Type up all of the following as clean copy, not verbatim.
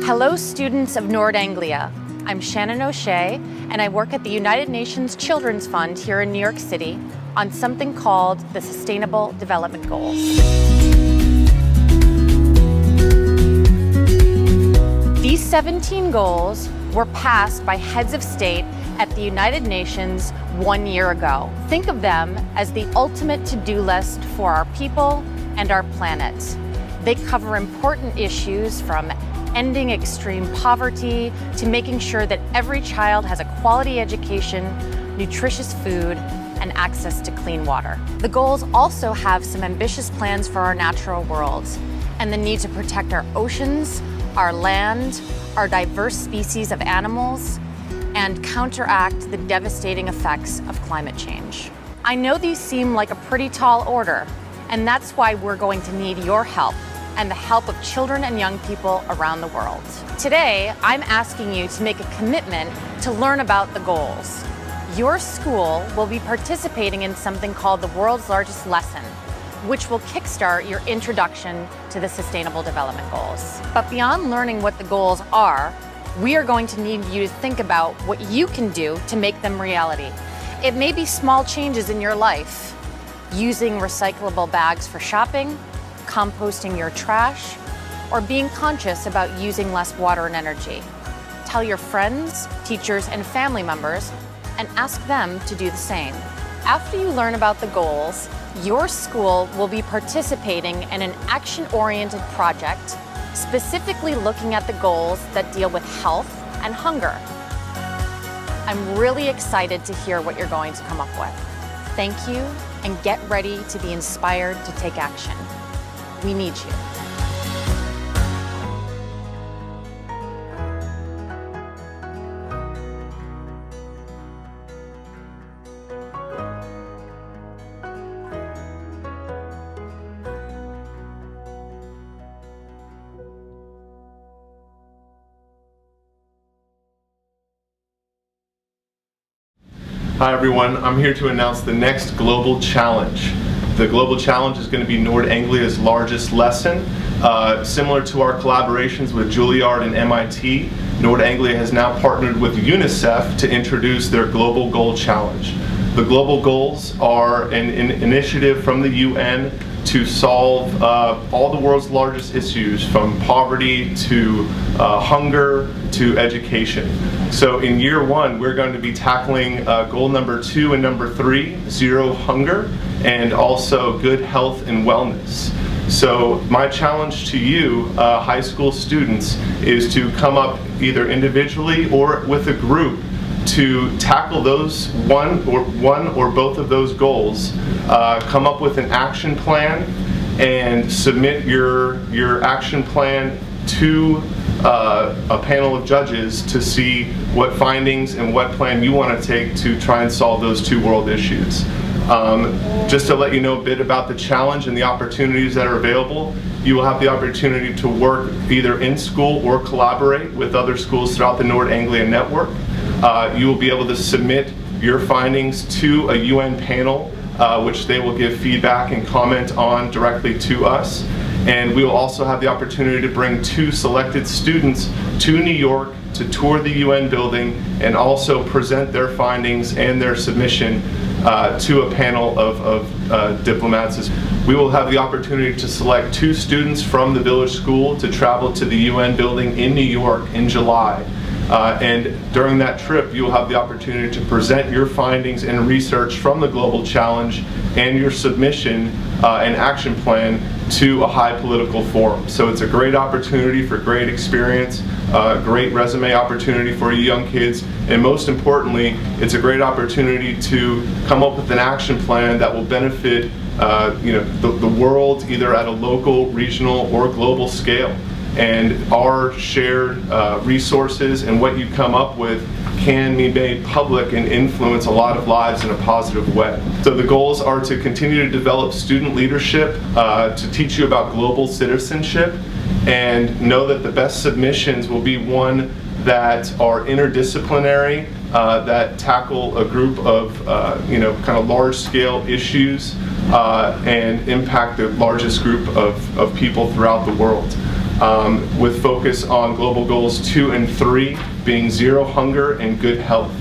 Hello, students of Nord Anglia. I'm Shannon O'Shea, and I work at the United Nations Children's Fund here in New York City on something called the Sustainable Development Goals. These 17 goals were passed by heads of state at the United Nations 1 year ago. Think of them as the ultimate to-do list for our people and our planet. They cover important issues from ending extreme poverty to making sure that every child has a quality education, nutritious food, and access to clean water. The goals also have some ambitious plans for our natural worlds and the need to protect our oceans, our land, our diverse species of animals, and counteract the devastating effects of climate change. I know these seem like a pretty tall order, and that's why we're going to need your help and the help of children and young people around the world. Today, I'm asking you to make a commitment to learn about the goals. Your school will be participating in something called the World's Largest Lesson, which will kickstart your introduction to the Sustainable Development Goals. But beyond learning what the goals are, we are going to need you to think about what you can do to make them reality. It may be small changes in your life, using recyclable bags for shopping, composting your trash, or being conscious about using less water and energy. Tell your friends, teachers, and family members, and ask them to do the same. After you learn about the goals, your school will be participating in an action-oriented project specifically looking at the goals that deal with health and hunger. I'm really excited to hear what you're going to come up with. Thank you, and get ready to be inspired to take action. We need you. Hi everyone, I'm here to announce the next Global Challenge. The Global Challenge is going to be Nord Anglia's largest lesson. Similar to our collaborations with Juilliard and MIT, Nord Anglia has now partnered with UNICEF to introduce their Global Goal Challenge. The Global Goals are an initiative from the UN to solve all the world's largest issues, from poverty to hunger to education. So in year one, we're going to be tackling goal number 2 and number 3, zero hunger, and also good health and wellness. So my challenge to you, high school students, is to come up either individually or with a group to tackle those one or both of those goals, come up with an action plan, and submit your action plan to a panel of judges to see what findings and what plan you want to take to try and solve those two world issues. Just to let you know a bit about the challenge and the opportunities that are available, you will have the opportunity to work either in school or collaborate with other schools throughout the Nord Anglia network. You will be able to submit your findings to a UN panel, which they will give feedback and comment on directly to us. And we will also have the opportunity to bring 2 selected students to New York to tour the UN building and also present their findings and their submission to a panel of diplomats. We will have the opportunity to select 2 students from the Village School to travel to the UN building in New York in July. And during that trip, you'll have the opportunity to present your findings and research from the Global Challenge and your submission and action plan to a high political forum. So it's a great opportunity for great experience, great resume opportunity for you young kids, and most importantly, it's a great opportunity to come up with an action plan that will benefit the world either at a local, regional, or global scale. And our shared resources and what you come up with can be made public and influence a lot of lives in a positive way. So the goals are to continue to develop student leadership, to teach you about global citizenship, and know that the best submissions will be one that are interdisciplinary, that tackle a group of kind of large-scale issues and impact the largest group of people throughout the world. with focus on global goals 2 and 3 being zero hunger and good health.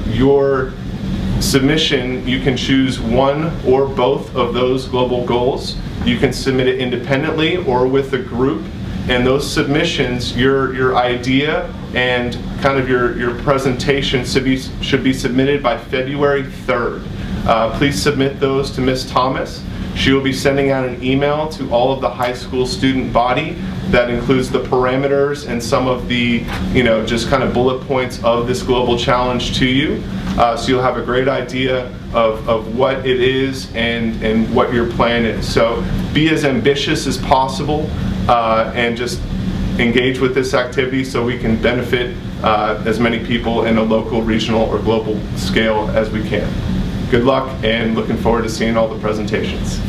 Your submission, you can choose one or both of those global goals. You can submit it independently or with a group, and those submissions, your idea and kind of your presentation should be submitted by February 3rd. Please submit those to Ms. Thomas. She will be sending out an email to all of the high school student body that includes the parameters and some of the, just kind of bullet points of this global challenge to you. So you'll have a great idea of what it is and what your plan is. So be as ambitious as possible and just engage with this activity so we can benefit as many people in a local, regional, or global scale as we can. Good luck, and looking forward to seeing all the presentations.